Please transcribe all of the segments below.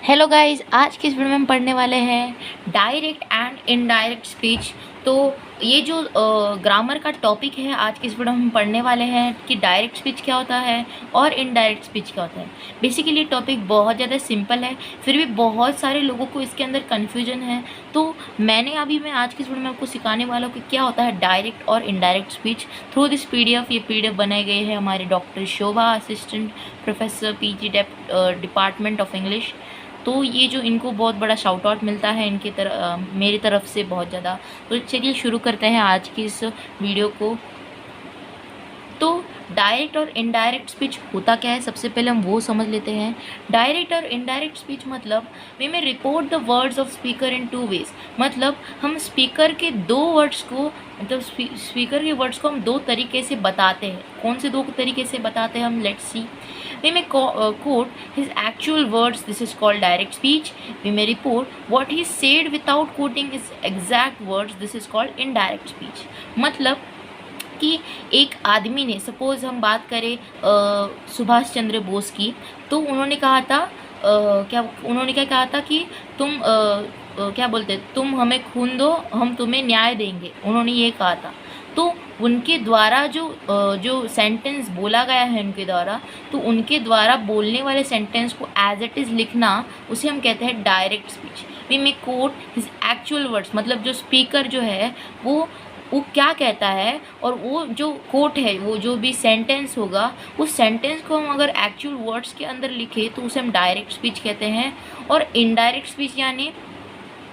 Hello guys, आज की इस वीडियो में हम पढ़ने वाले हैं डायरेक्ट एंड इनडायरेक्ट स्पीच। तो ये जो डायरेक्ट एंड इनडायरेक्ट स्पीच, तो ये जो ग्रामर का टॉपिक है आज की इस वीडियो में हम पढ़ने वाले हैं कि डायरेक्ट स्पीच क्या होता है और इनडायरेक्ट स्पीच क्या होता है। बेसिकली टॉपिक बहुत ज़्यादा सिंपल है, फिर भी बहुत सारे लोगों को इसके अंदर कन्फ्यूजन है। तो मैं आज की इस वीडियो में आपको सिखाने वाला हूँ कि क्या होता है डायरेक्ट और indirect speech through this PDF। ये PDF बनाए गए हैं हमारे doctor Shobha, assistant professor PG department of English. तो ये जो इनको बहुत बड़ा शाउट आउट मिलता है इनकी मेरी तरफ से बहुत ज़्यादा। तो चलिए शुरू करते हैं आज की इस वीडियो को। तो डायरेक्ट और इनडायरेक्ट स्पीच होता क्या है, सबसे पहले हम वो समझ लेते हैं। डायरेक्ट और इनडायरेक्ट स्पीच मतलब we may report the words of speaker in 2 ways. मतलब हम स्पीकर के दो वर्ड्स को स्पीकर के वर्ड्स को हम दो तरीके से बताते हैं। कौन से दो तरीके से बताते हैं हम, let's see. We may quote his actual words, this is called direct speech. We may report what he said without quoting his exact words, this is called indirect speech. मतलब कि एक आदमी ने, सपोज़ हम बात करें सुभाष चंद्र बोस की, तो उन्होंने कहा था क्या कहा था कि तुम क्या बोलते, तुम हमें खून दो, हम तुम्हें न्याय देंगे, उन्होंने ये कहा था। तो उनके द्वारा जो सेंटेंस बोला गया है उनके द्वारा, तो उनके द्वारा बोलने वाले सेंटेंस को एज इट इज़ लिखना, उसे हम कहते हैं direct speech. We may quote his actual words, मतलब जो स्पीकर जो है वो क्या कहता है, और वो जो कोट है, वो जो भी सेंटेंस होगा, उस सेंटेंस को हम अगर एक्चुअल वर्ड्स के अंदर लिखे तो उसे हम डायरेक्ट स्पीच कहते हैं। और इनडायरेक्ट स्पीच यानी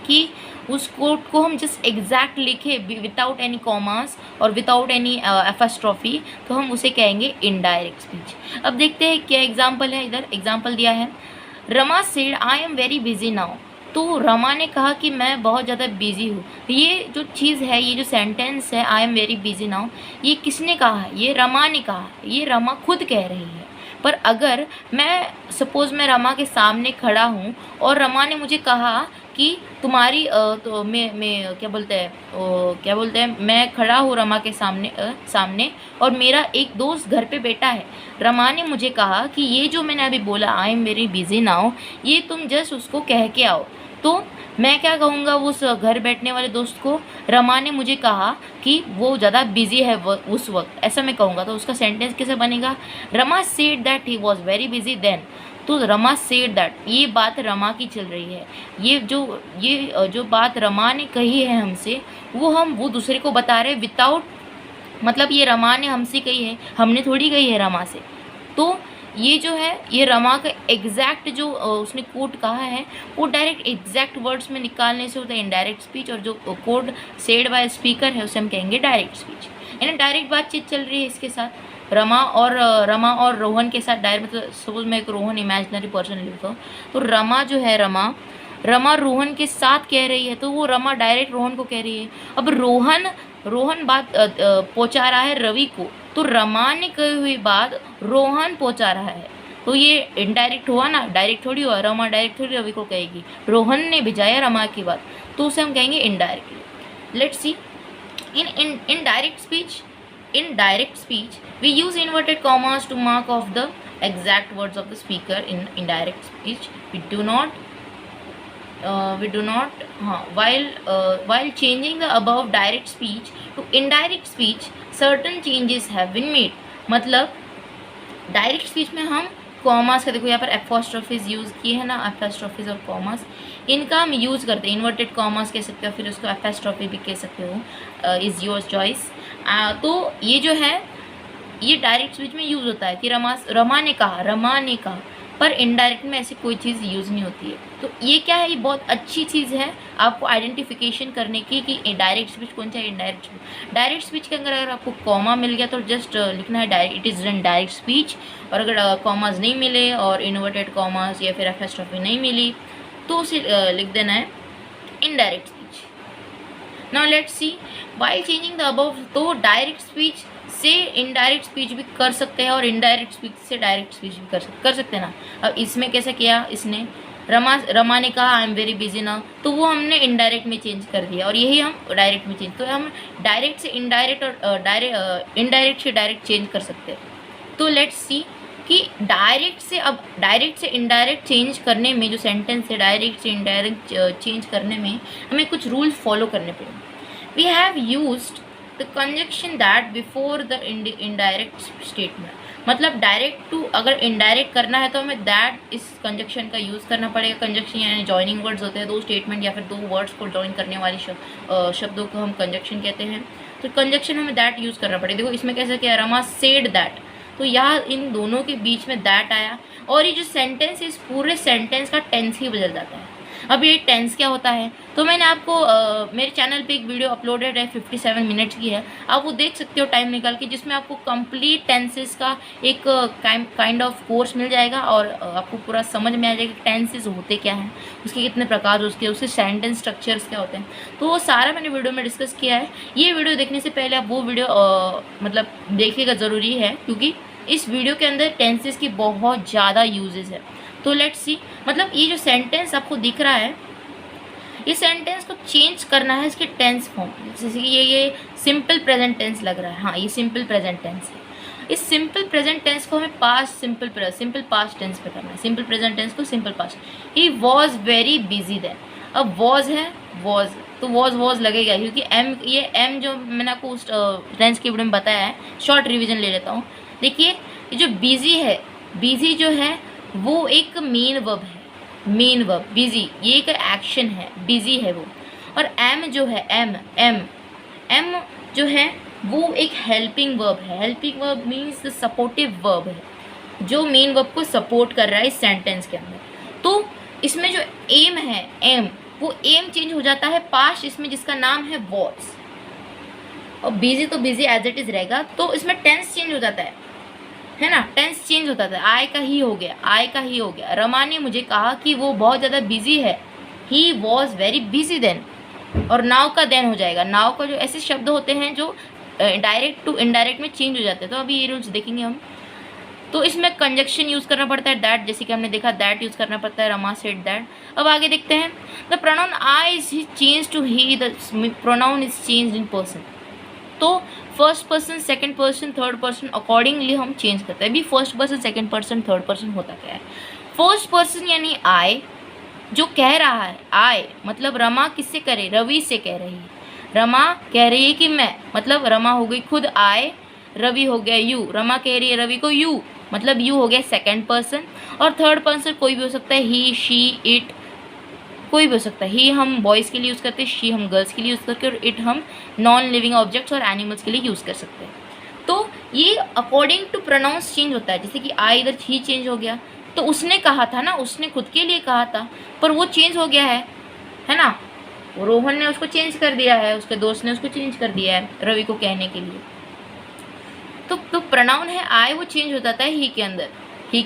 कि उस कोट को हम जस्ट एग्जैक्ट लिखे विदाउट एनी कॉमास और विदाउट एनी एफस्ट्रॉफी, तो हम उसे कहेंगे इनडायरेक्ट स्पीच। अब देखते हैं क्या एग्जाम्पल है। इधर एग्जाम्पल दिया है, Rama said I am very busy now. तो रमा ने कहा कि मैं बहुत ज़्यादा बिजी हूँ। ये जो चीज़ है, ये जो सेंटेंस है I am very busy now, ये किसने कहा है? ये रमा ने कहा है, ये रमा खुद कह रही है। पर अगर मैं सपोज़ मैं रमा के सामने खड़ा हूँ और रमा ने मुझे कहा कि तुम्हारी तो मैं क्या बोलते हैं मैं खड़ा हूँ रमा के सामने और मेरा एक दोस्त घर पे बैठा है। रमा ने मुझे कहा कि ये जो मैंने अभी बोला I am very busy now, ये तुम जस्ट उसको कह के आओ। तो मैं क्या कहूँगा उस घर बैठने वाले दोस्त को, रमा ने मुझे कहा कि वो ज़्यादा बिजी है उस वक्त, ऐसा मैं कहूँगा। तो उसका सेंटेंस कैसे बनेगा? Rama said that he was very busy then. तो रमा सेड दैट, ये बात रमा की चल रही है। ये जो बात रमा ने कही है हमसे, वो दूसरे को बता रहे विदाउट, मतलब ये रमा ने हमसे कही है, हमने थोड़ी कही है रमा से। तो ये जो है, ये रमा का एग्जैक्ट जो उसने कोड कहा है, वो डायरेक्ट एग्जैक्ट वर्ड्स में निकालने से होता है इनडायरेक्ट स्पीच। और जो कोड सेड बाय स्पीकर है उसे हम कहेंगे डायरेक्ट स्पीच। यानी डायरेक्ट बातचीत चल रही है इसके साथ, रमा और रोहन के साथ डायरेक्ट। मतलब सपोज मैं एक रोहन इमेजिनरी पर्सन लेता हूँ, तो रमा जो है, रमा रोहन के साथ कह रही है, तो वो रमा डायरेक्ट रोहन को कह रही है। अब रोहन बात पहुंचा रहा है रवि को, तो रमा ने कही हुई बात रोहन पहुंचा रहा है, तो ये इनडायरेक्ट हुआ ना, डायरेक्ट थोड़ी हुआ। रमा डायरेक्ट थोड़ी रवि को कहेगी, रोहन ने भिजाया रमा की बात, तो उसे हम कहेंगे indirectly. Let's see in direct speech we use inverted commas to mark off the exact words of the speaker. In indirect speech we do not while changing the above direct speech to indirect speech certain changes have been made। मतलब direct speech में हम commas का, देखो यहाँ पर एपोस्ट्रोफीज use किए हैं ना, एपोस्ट्रोफीज और कॉमास, इनका हम यूज़ करते हैं। इन्वर्टेड कॉमास कह सकते हो, फिर उसको एपोस्ट्रोफी भी कह सकते हो, इज़ योर चॉइस। तो ये जो है, ये डायरेक्ट स्पीच में यूज़ होता है कि रमा ने कहा, पर इनडायरेक्ट में ऐसी कोई चीज़ यूज़ नहीं होती है। तो ये क्या है, ये बहुत अच्छी चीज़ है आपको आइडेंटिफिकेशन करने की कि डायरेक्ट स्पीच कौन सा है, इनडायरेक्ट स्पीच। डायरेक्ट स्पीच के अंदर अगर आपको कॉमा मिल गया तो जस्ट लिखना है it is N direct speech. और अगर कॉमास नहीं मिले और इन्वर्टेड कॉमास या फिर एपोस्ट्रोफी नहीं मिली, तो उसे लिख देना है indirect speech. Now let's see while changing the above. तो डायरेक्ट स्पीच से इनडायरेक्ट स्पीच भी कर सकते हैं और इनडायरेक्ट स्पीच से डायरेक्ट स्पीच भी कर सकते हैं ना। अब इसमें कैसे किया इसने, रमा ने कहा I am very busy now, तो वो हमने इनडायरेक्ट में चेंज कर दिया, और यही हम डायरेक्ट में चेंज, तो हम डायरेक्ट से इनडायरेक्ट और इनडायरेक्ट से डायरेक्ट चेंज कर सकते हैं। तो लेट्स सी कि डायरेक्ट से इनडायरेक्ट चेंज करने में, जो सेंटेंस है डायरेक्ट से इनडायरेक्ट चेंज करने में हमें कुछ रूल्स फॉलो करने पड़ेंगे। We have used the conjunction that before the indirect statement, मतलब डायरेक्ट टू अगर इनडायरेक्ट करना है तो हमें दैट इस कंजक्शन का यूज़ करना पड़ेगा। कंजक्शन यानी जॉइनिंग वर्ड्स होते हैं, दो स्टेटमेंट या फिर दो वर्ड्स को जॉइन करने वाली शब्दों को हम कंजक्शन कहते हैं। तो कंजक्शन हमें दैट यूज़ करना पड़ेगा। देखो इसमें कैसे क्या, रमा सेड दैट, तो यहाँ इन दोनों के बीच में दैट आया और ये जो सेंटेंस है इस पूरे सेंटेंस का टेंस ही बदल जाता है। अब ये टेंस क्या होता है, तो मैंने आपको मेरे चैनल पे एक वीडियो अपलोडेड है 57 मिनट्स की है, आप वो देख सकते हो टाइम निकाल के, जिसमें आपको कंप्लीट टेंसेस का एक काइंड ऑफ कोर्स मिल जाएगा और आपको पूरा समझ में आ जाएगा कि टेंसेस होते क्या हैं, उसके कितने प्रकार, उसके सेंटेंस स्ट्रक्चर्स क्या होते हैं। तो वो सारा मैंने वीडियो में डिस्कस किया है। ये वीडियो देखने से पहले आप वो वीडियो मतलब देखिएगा, ज़रूरी है, क्योंकि इस वीडियो के अंदर टेंसेस की बहुत ज़्यादा यूजेस है। तो लेट्स सी, मतलब ये जो सेंटेंस आपको दिख रहा है, ये सेंटेंस को चेंज करना है इसके टेंस फॉर्म। जैसे कि ये सिंपल प्रेजेंट टेंस लग रहा है, हाँ ये सिंपल प्रेजेंट टेंस है। इस सिंपल प्रेजेंट टेंस को हमें पास्ट सिंपल पास्ट टेंस पे करना है। सिंपल प्रेजेंट टेंस को simple past. He was very busy then, अब वॉज है, वॉज तो वॉज लगेगा, क्योंकि एम जो मैंने आपको उस टेंस के वीडियो में बताया है। शॉर्ट रिविजन ले लेता हूँ। देखिए ये जो बिजी है, बिजी जो है वो एक मेन वर्ब है, मेन वर्ब बिजी, ये एक एक्शन है, बिजी है वो। और एम जो है, एम जो है वो एक हेल्पिंग वर्ब है। Helping verb means supportive verb है, जो मेन वर्ब को सपोर्ट कर रहा है इस सेंटेंस के अंदर। तो इसमें जो एम है, वो एम चेंज हो जाता है पास्ट इसमें, जिसका नाम है वॉज, और बिजी तो बिजी एज इट इज रहेगा। तो इसमें टेंस चेंज हो जाता है ना, टेंस चेंज होता था। आय का ही हो गया। रमा ने मुझे कहा कि वो बहुत ज़्यादा बिजी है, he was very busy then, और नाउ का देन हो जाएगा। नाउ का जो ऐसे शब्द होते हैं जो डायरेक्ट टू इनडायरेक्ट में चेंज हो जाते हैं। तो अभी ये रूल्स देखेंगे हम। तो इसमें कंजक्शन यूज़ करना पड़ता है, दैट, जैसे कि हमने देखा दैट यूज़ करना पड़ता है, रमा सेड दैट। अब आगे देखते हैं, the pronoun I is change to he, the pronoun is change in person. तो first person, second person, third person accordingly हम चेंज करते हैं। अभी first person, second person, third person होता क्या है। फर्स्ट पर्सन यानी आई, जो कह रहा है, आई मतलब रमा किससे करे, रवि से कह रही है। रमा कह रही है कि मैं, मतलब रमा हो गई खुद आई, रवि हो गया यू। रमा कह रही है रवि को यू, मतलब यू हो गया सेकंड पर्सन। और थर्ड पर्सन कोई भी हो सकता है, ही, शी, इट, कोई भी हो सकता है। ही हम बॉयज़ के लिए यूज़ करते हैं, शी हम गर्ल्स के लिए यूज़ करते हैं, और इट हम नॉन लिविंग ऑब्जेक्ट्स और एनिमल्स के लिए यूज़ कर सकते हैं। तो ये अकॉर्डिंग टू प्रोनाउंस चेंज होता है। जैसे कि आई इधर ही चेंज हो गया, तो उसने कहा था ना, उसने खुद के लिए कहा था, पर वो चेंज हो गया है ना, रोहन ने उसको चेंज कर दिया है, उसके दोस्त ने उसको चेंज कर दिया है रवि को कहने के लिए। तो प्रोनाउन है आई, वो चेंज हो जाता है ही के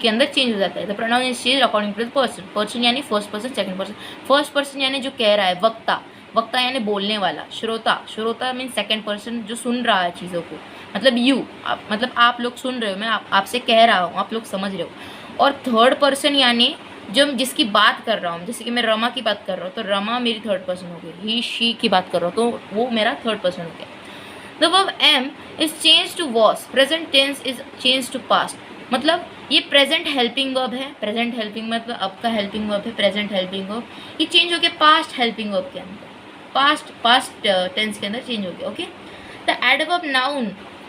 अंदर चेंज हो जाता है। The pronoun is change according to the person. Person यानी first person, second person. First person यानी जो कह रहा है, वक्ता यानी बोलने वाला। श्रोता मीन सेकंड पर्सन, जो सुन रहा है चीज़ों को, मतलब यू, मतलब आप लोग सुन रहे हो, मैं आपसे कह रहा हूँ, आप लोग समझ रहे हो। और थर्ड पर्सन यानी जो जिसकी बात कर रहा हूँ, जैसे कि मैं रमा की बात कर रहा हूँ तो रमा मेरी थर्ड पर्सन हो गई। ही, शी की बात कर रहा हूँ तो वो मेरा थर्ड पर्सन हो गया। The verb am is changed to was. Present tense is changed to past. मतलब ये प्रेजेंट हेल्पिंग वर्ब है। प्रेजेंट हेल्पिंग मतलब अब का हेल्पिंग वर्ब है, प्रेजेंट हेल्पिंग वर्ब। ये चेंज हो गया पास्ट हेल्पिंग वर्ब के अंदर, पास्ट टेंस के अंदर चेंज हो गया। Okay, the adverb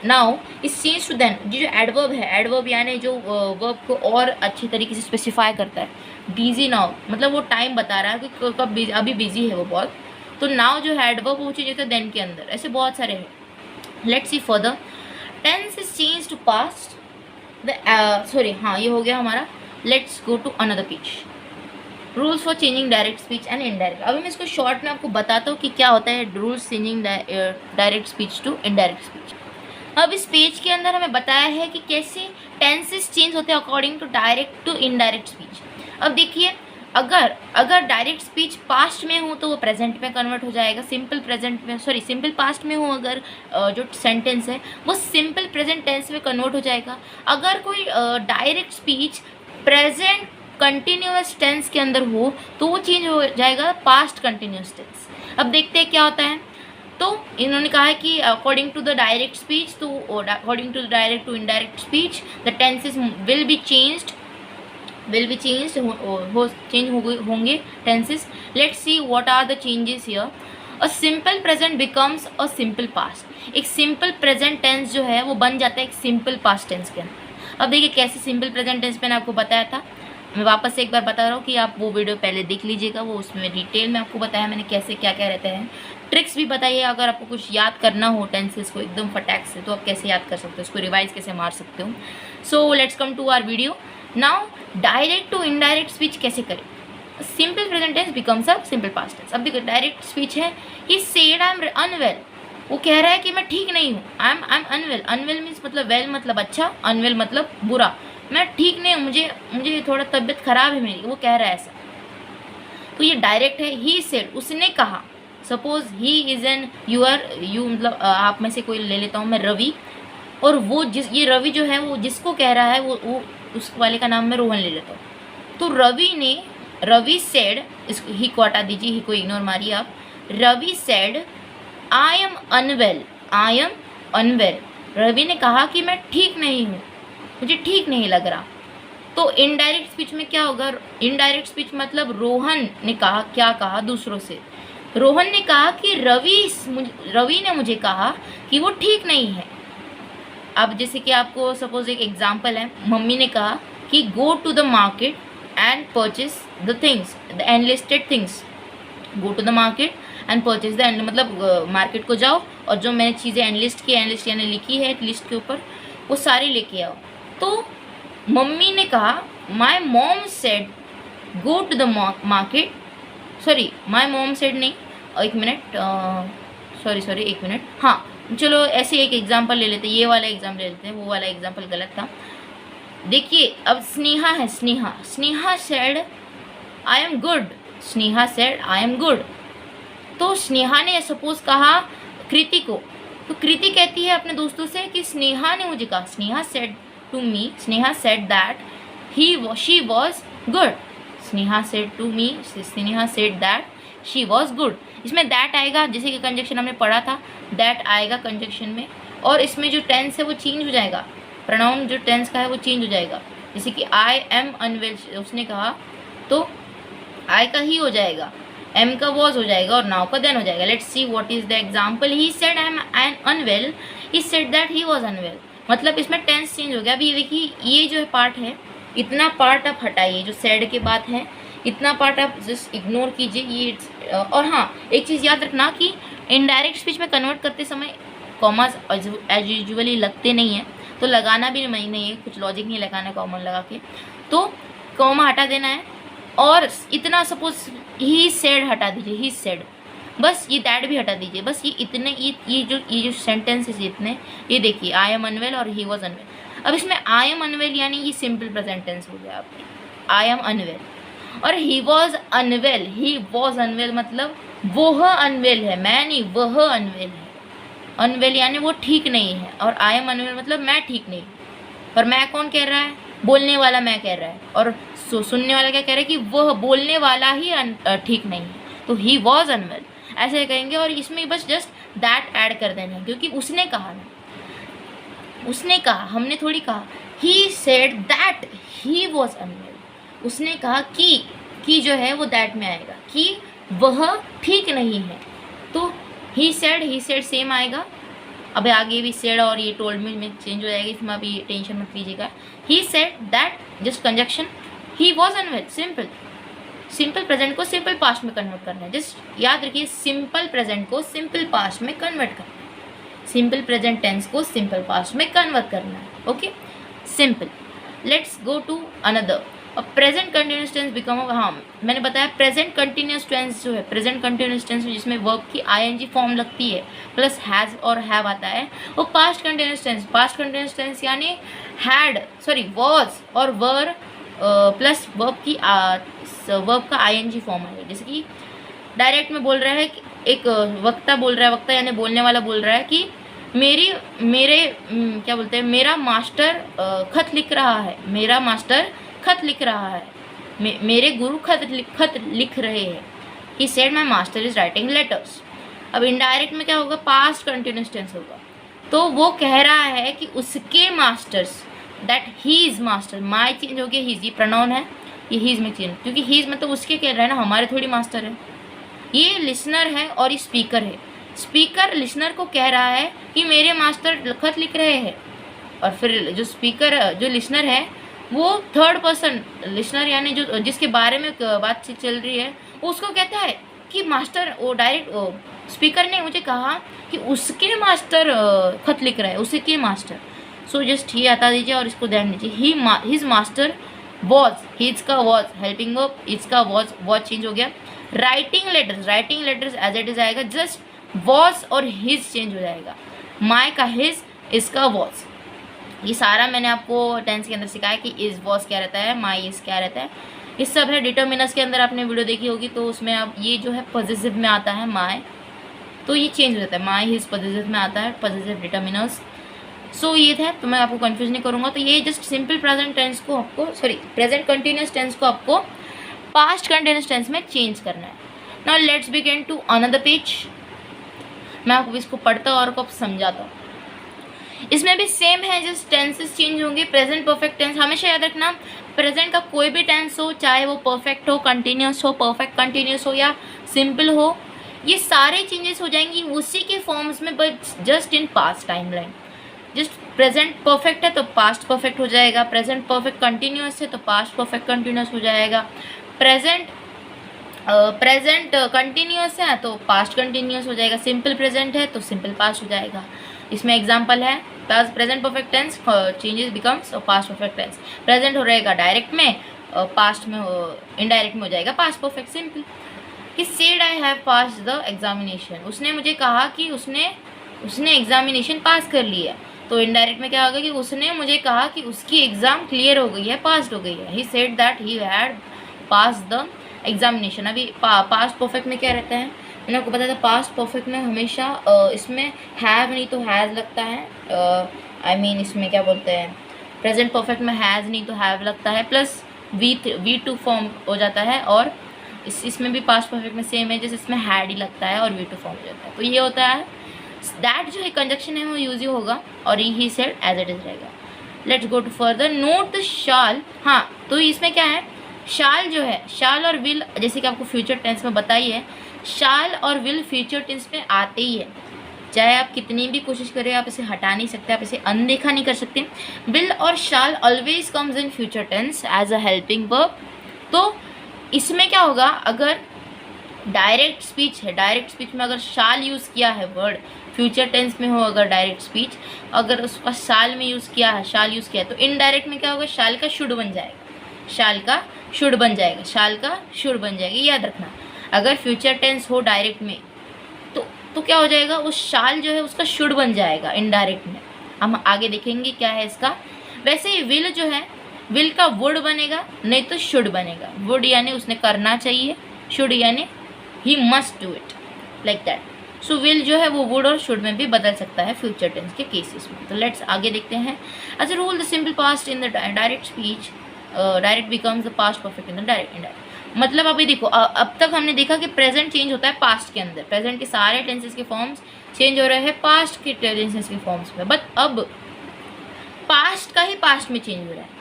now is change to then. ये जो एडवर्ब है, एडवर्ब यानी जो वर्ब को और अच्छी तरीके से स्पेसिफाई करता है। बिजी नाउ मतलब वो टाइम बता रहा है कि कब अभी बिजी है वो बहुत। तो नाउ जो है एडवर्ब वो चेंज होता है देन के अंदर। ऐसे बहुत सारे हैं। Let's see further, tense is change to past. ये हो गया हमारा। Let's go to another page. Rules for changing direct speech and indirect. अभी मैं इसको शॉर्ट में आपको बताता हूँ कि क्या होता है rules changing direct speech to indirect speech. अब इस पेज के अंदर हमें बताया है कि कैसे टेंसेस चेंज होते हैं according to direct to indirect speech. अब देखिए, अगर डायरेक्ट स्पीच पास्ट में हो तो वो प्रेजेंट में कन्वर्ट हो जाएगा। सिंपल पास्ट में हो अगर जो सेंटेंस है वो सिंपल प्रेजेंट टेंस में कन्वर्ट हो जाएगा। अगर कोई direct speech present continuous tense के अंदर हो तो वो चेंज हो जाएगा पास्ट कंटिन्यूअस टेंस। अब देखते हैं क्या होता है। तो इन्होंने कहा है कि according to the direct speech, तो according to the direct to indirect speech the tenses will be changed change होंगे tenses. Let's see what are the changes here. A simple present becomes a simple past. एक simple present tense जो है वो बन जाता है एक simple past tense के अंदर. अब देखिए कैसे सिंपल प्रेजेंट टेंस मैंने आपको बताया था. मैं वापस से एक बार बता रहा हूँ कि आप वो वीडियो पहले देख लीजिएगा, वो उसमें डिटेल में आपको बताया मैंने कैसे क्या क्या रहते हैं. ट्रिक्स भी बताइए, अगर आपको कुछ याद करना हो टेंसेस को एकदम फटाक से, तो आप कैसे याद कर सकते हो, उसको रिवाइज कैसे मार सकते हो. So let's come to our video now. Direct to indirect speech कैसे करें. Simple present tense becomes a simple past tense. अब देखो डायरेक्ट स्पीच है, he said I am unwell. वो कह रहा है कि मैं ठीक नहीं हूँ. I am unwell. Unwell means मतलब वेल मतलब अच्छा, अनवेल मतलब बुरा. मैं ठीक नहीं हूँ, मुझे थोड़ा तबीयत खराब है मेरी, वो कह रहा है ऐसा. तो ये डायरेक्ट है. ही सेड, उसने कहा. Suppose he is an you मतलब आप में से कोई ले लेता हूँ मैं, रवि. और वो ये रवि जो है वो जिसको कह रहा है वो उस वाले का नाम मैं रोहन ले लेता हूँ. तो रवि सेड, ही को हटा दीजिए, ही को इग्नोर मारिए आप. Ravi said I am unwell. Ravi ने कहा कि मैं ठीक नहीं हूँ, मुझे ठीक नहीं लग रहा. तो इनडायरेक्ट स्पीच में क्या होगा. इनडायरेक्ट स्पीच मतलब रोहन ने कहा, क्या कहा दूसरों से. रोहन ने कहा कि रवि ने मुझे कहा कि वो ठीक नहीं है. अब जैसे कि आपको सपोज एक एग्जांपल है, मम्मी ने कहा कि go to the market and purchase the things, the enlisted things. Go to the market and purchase the, मतलब मार्केट को जाओ और जो मैंने चीज़ें एनलिस्ट यानी लिखी है लिस्ट के ऊपर, वो सारी लेके आओ. तो मम्मी ने कहा, my mom said go to the market. Sorry, my mom said नहीं, एक मिनट, सॉरी एक मिनट. हाँ चलो ऐसे एक एग्जांपल ले लेते हैं, ये वाला एग्जाम्पल ले लेते हैं, वो वाला एग्जांपल गलत था. देखिए अब स्नेहा है, Sneha said I am good. Sneha said I am good. तो स्नेहा ने सपोज कहा कृति को, तो कृति कहती है अपने दोस्तों से कि स्नेहा ने मुझे कहा. Sneha said to me, Sneha said that she was good. Sneha said to me, Sneha said that she was good. इसमें दैट आएगा, जैसे कि कंजक्शन हमने पढ़ा था, दैट आएगा कंजक्शन में. और इसमें जो टेंस है वो चेंज हो जाएगा, प्रोनाउन जो टेंस का है वो चेंज हो जाएगा. जैसे कि आई एम अनवेल उसने कहा, तो आई का ही हो जाएगा, एम का वॉज हो जाएगा और नाउ का देन हो जाएगा. Let's see what is the example. He said I am unwell, he said that he was unwell. मतलब इसमें टेंस चेंज हो गया. अभी ये देखिए, ये जो है पार्ट है, इतना पार्ट आप हटाइए जो सेड के बाद है, इतना पार्ट आप जस्ट इग्नोर कीजिए. ये और हाँ, एक चीज़ याद रखना कि इनडायरेक्ट स्पीच में कन्वर्ट करते समय कॉमास एज यूजुअली लगते नहीं हैं, तो लगाना भी नहीं है, कुछ लॉजिक नहीं लगाना है कॉमन लगा के. तो कॉमा हटा देना है. और इतना सपोज ही सेड हटा दीजिए, ही सेड, बस ये दैट भी हटा दीजिए. बस ये इतने ये जो सेंटेंसेस इतने, ये देखिए आई एम अनवेल और ही वॉज अनवेल. अब इसमें आई एम अनवेल यानी ये सिंपल प्रेजेंट टेंस हो गया आपके, आई एम अनवेल. और ही वॉज अनवेल मतलब वह अनवेल है, मैं नहीं, वह अनवेल है. अनवेल यानी वो ठीक नहीं है, और आई एम अनवेल मतलब मैं ठीक नहीं. और मैं कौन कह रहा है, बोलने वाला मैं कह रहा है, और सुनने वाला क्या कह रहा है कि वह बोलने वाला ही ठीक नहीं है. तो ही वॉज अनवेल ऐसे कहेंगे. और इसमें बस जस्ट दैट ऐड कर देना है, क्योंकि उसने कहा ना, उसने कहा, हमने थोड़ी कहा. He said that he was unwell. उसने कहा कि जो है वो दैट में आएगा, कि वह ठीक नहीं है. तो ही सेड सेम आएगा. अब आगे भी सेड और ये टोल्ड में चेंज हो जाएगा, इसमें अभी टेंशन मत लीजिएगा. He said that, just conjunction. He was unwell, simple present को सिंपल पास्ट में कन्वर्ट करना है. जस्ट याद रखिए, सिंपल प्रेजेंट को सिंपल पास्ट में कन्वर्ट करना है, सिंपल प्रेजेंट टेंस को सिंपल पास्ट में कन्वर्ट करना है. Okay, simple. Let's go to another. अब प्रेजेंट कंटिन्यूस टेंस बिकम, हाँ मैंने बताया प्रेजेंट कंटिन्यूस टेंस जो है, प्रेजेंट कंटिन्यूस टेंस जिसमें वर्ब की आईएनजी फॉर्म लगती है प्लस हैज़ और हैव आता है, वो पास्ट कंटिन्यूस टेंस यानी वॉज और वर प्लस वर्ब का आईएनजी फॉर्म है. जैसे कि डायरेक्ट में बोल रहा है, एक वक्ता बोल रहा है, वक्ता यानी बोलने वाला बोल रहा है कि मेरा मास्टर खत लिख रहा है, मेरा मास्टर खत लिख रहा है, मेरे गुरु खत लिख रहे हैं. He said my master is writing letters. अब इनडायरेक्ट में क्या होगा, पास्ट कंटिन्यूस टेंस होगा। तो वो कह रहा है कि उसके masters, that he is master, my change हो गया हीज, ये प्रोनाउन है, ये हीज में चेंज, क्योंकि हीज मतलब उसके कह रहा है ना, हमारे थोड़ी मास्टर है। ये लिसनर है और ये स्पीकर है। स्पीकर लिसनर को कह रहा है कि मेरे मास्टर खत लिख रहे हैं, और फिर जो स्पीकर, जो लिसनर है वो थर्ड पर्सन लिसनर, यानी जो जिसके बारे में बातचीत चल रही है, उसको कहता है कि मास्टर, वो डायरेक्ट स्पीकर ने मुझे कहा कि उसके मास्टर खत लिख रहा है, उसके मास्टर। सो जस्ट ही हटा दीजिए और इसको ध्यान दीजिए, हिज मास्टर वॉज, हिज का वॉज हेल्पिंग वर्ब, हिज का वॉज चेंज हो गया। Writing letters as it is आएगा, जस्ट वॉज और हिज चेंज हो जाएगा। माई का हिज, इसका वॉज। ये सारा मैंने आपको टेंस के अंदर सिखाया कि इज वॉज क्या रहता है, माई इज क्या रहता है, ये सब है। डिटर्मिनस के अंदर आपने वीडियो देखी होगी, तो उसमें आप ये जो है पॉजिटिव में आता है माई, तो ये चेंज हो जाता है, माई हिज पॉजिटिव में आता है, पॉजिटिव डिटर्मिनस। सो ये था, तो मैं आपको कंफ्यूज नहीं करूँगा। तो ये जस्ट सिंपल प्रेजेंट टेंस को आपको, सॉरी प्रेजेंट कंटिन्यूस टेंस को आपको पास्ट कंटिन्यूस टेंस में चेंज करना है। Now let's begin to another page. मैं आपको इसको पढ़ता और आपको समझाता हूँ। इसमें भी सेम है, जस्ट टेंसेस चेंज होंगे। प्रेजेंट परफेक्ट टेंस हमेशा याद रखना, प्रेजेंट का कोई भी टेंस हो, चाहे वो परफेक्ट हो, कंटिन्यूस हो, परफेक्ट कंटिन्यूस हो या सिंपल हो, ये सारे चेंजेस हो जाएंगी उसी के फॉर्म्स में, but just in past timeline. Just present perfect है तो पास्ट परफेक्ट हो जाएगा, प्रेजेंट परफेक्ट कंटिन्यूस है तो पास्ट परफेक्ट कंटिन्यूस हो जाएगा, प्रेजेंट कंटिन्यूस है तो पास्ट कंटिन्यूस हो जाएगा, सिंपल प्रेजेंट है तो सिंपल पास्ट हो जाएगा। इसमें एग्जांपल है, present perfect tense changes becomes past perfect tense. Present हो रहेगा डायरेक्ट में, पास्ट में इनडायरेक्ट में हो जाएगा past perfect simple. He said I have passed the examination, उसने मुझे कहा कि उसने एग्जामिनेशन पास कर लिया, तो इनडायरेक्ट में क्या होगा कि उसने मुझे कहा कि उसकी एग्ज़ाम क्लियर हो गई है, पास्ड हो गई है। He said that he had passed the examination. अभी पास्ट परफेक्ट में क्या रहता है, मैंने आपको बताया था, पास्ट परफेक्ट में हमेशा इसमें हैव नहीं तो हैज़ लगता है। आई मीन इसमें क्या बोलते हैं, प्रेजेंट परफेक्ट में हैज़ नहीं तो हैव लगता है, प्लस V2 फॉर्म हो जाता है, और इसमें भी पास्ट परफेक्ट में सेम है, जैसे इसमें हैड ही लगता है और V2 फॉर्म हो जाता है। तो ये होता है दैट, जो है कंजक्शन है वो यूज ही होगा, और he said as it is रहेगा। Let's go to further. Note the shall, हाँ तो इसमें क्या है, शाल जो है, शाल और विल, जैसे कि आपको फ्यूचर टेंस में बताई है, शाल और विल फ्यूचर टेंस में आते ही है, चाहे आप कितनी भी कोशिश करें आप इसे हटा नहीं सकते, आप इसे अनदेखा नहीं कर सकते। विल और shall always comes in future tense as a helping verb. तो इसमें क्या होगा, अगर डायरेक्ट स्पीच है, डायरेक्ट स्पीच में अगर शाल यूज़ किया है, वर्ड फ्यूचर टेंस में हो अगर डायरेक्ट स्पीच, अगर उसका शाल में यूज़ किया है, शाल यूज़ किया है, तो इनडायरेक्ट में क्या होगा, शाल का शुड बन जाएगा, शाल का शुड बन जाएगा, शाल का शुड बन जाएगा। याद रखना, अगर फ्यूचर टेंस हो डायरेक्ट में तो क्या हो जाएगा, उस शाल जो है उसका शुड बन जाएगा इनडायरेक्ट में। हम आगे देखेंगे क्या है इसका। वैसे ही विल जो है, विल का वुड बनेगा, नहीं तो शुड बनेगा। वुड यानी उसने करना चाहिए, शुड यानी he must do it, like that. So will जो है वो वुड और शुड में भी बदल सकता है फ्यूचर टेंस के केसेस में। तो लेट्स आगे देखते हैं। As a rule the simple past in the direct speech, direct becomes the past perfect in the direct indirect. मतलब अभी देखो, अब तक हमने देखा कि प्रेजेंट चेंज होता है पास्ट के अंदर, प्रेजेंट के सारे टेंसेस के फॉर्म्स चेंज हो रहे हैं पास्ट के टेंसेस के फॉर्म्स में, बट अब पास्ट का ही पास्ट में चेंज हो रहा है।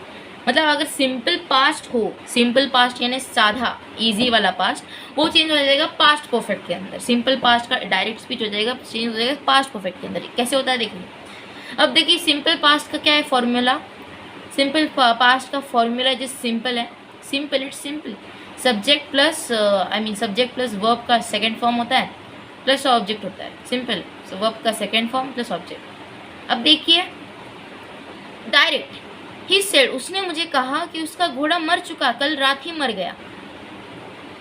मतलब अगर सिंपल पास्ट हो, सिंपल पास्ट यानी साधा इजी वाला पास्ट, वो चेंज हो जाएगा पास्ट परफेक्ट के अंदर। सिंपल पास्ट का डायरेक्ट स्पीच हो जाएगा, चेंज हो जाएगा पास्ट परफेक्ट के अंदर। कैसे होता है देखिए, अब देखिए सिंपल पास्ट का क्या है फॉर्मूला, सिंपल पास्ट का फॉर्मूला जिस सिंपल है, simple it's simple, subject plus subject plus verb का सेकेंड फॉर्म होता है, प्लस ऑब्जेक्ट होता है, सिंपल। सो वर्ब का सेकेंड फॉर्म प्लस ऑब्जेक्ट। अब देखिए डायरेक्ट, ही सेड, उसने मुझे कहा कि उसका घोड़ा मर चुका, कल रात ही मर गया।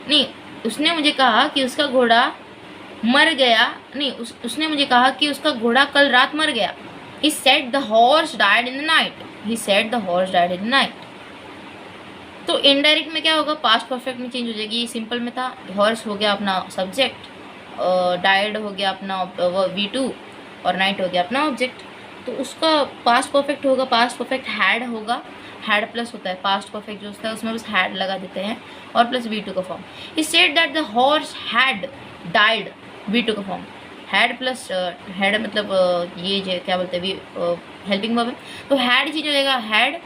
नहीं, उसने मुझे कहा कि उसका घोड़ा मर गया, नहीं उसने मुझे कहा कि उसका घोड़ा कल रात मर गया। He said the horse died in the night, he said the horse died in the night. तो इनडायरेक्ट में क्या होगा, पास्ट परफेक्ट में चेंज हो जाएगी। सिंपल में था, हॉर्स हो गया अपना सब्जेक्ट, डाइड हो गया अपना V2, और नाइट हो गया अपना ऑब्जेक्ट। तो उसका पास्ट परफेक्ट होगा, पास्ट परफेक्ट हैड होगा, हैड प्लस होता है पास्ट परफेक्ट जो होता है उसमें बस हैड लगा देते हैं, और प्लस V2 का form. He said that the horse had died V two का फॉर्म। हैड प्लस हैड मतलब ये जो क्या बोलते हैं, वी हेल्पिंग वर्ब है, तो हैड चेंज हो जाएगा had.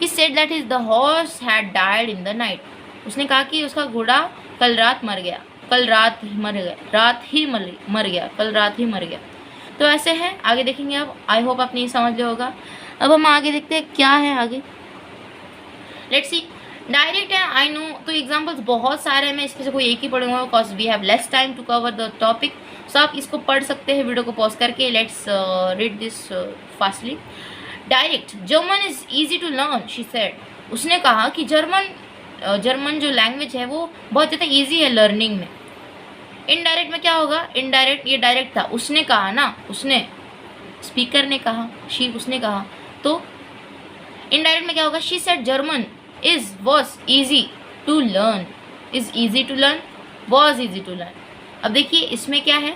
He said that is the horse had died in the night, उसने कहा कि उसका घोड़ा कल रात मर गया, कल रात ही मर गया, रात ही मर गया, कल रात ही मर गया। तो ऐसे है, आगे देखेंगे अब। आई होप आपने ये समझ लिया होगा। अब हम आगे देखते हैं क्या है आगे। लेट्स सी, डायरेक्ट है, आई नो। तो एग्जाम्पल्स बहुत सारे हैं, मैं इसमें से कोई एक ही पढ़ूंगा because we have less time to cover the topic. So आप इसको पढ़ सकते हैं वीडियो को पॉज करके। Let's read this fastly. Direct, German is easy to learn, she said, उसने कहा कि जर्मन जो लैंग्वेज है वो बहुत ज़्यादा ईजी है लर्निंग में। इनडायरेक्ट में क्या होगा, इनडायरेक्ट, ये डायरेक्ट था, उसने कहा ना, उसने, स्पीकर ने कहा, उसने कहा, तो इनडायरेक्ट में क्या होगा, she said German is was easy to learn, is easy to learn, was easy to learn. अब देखिए इसमें क्या है,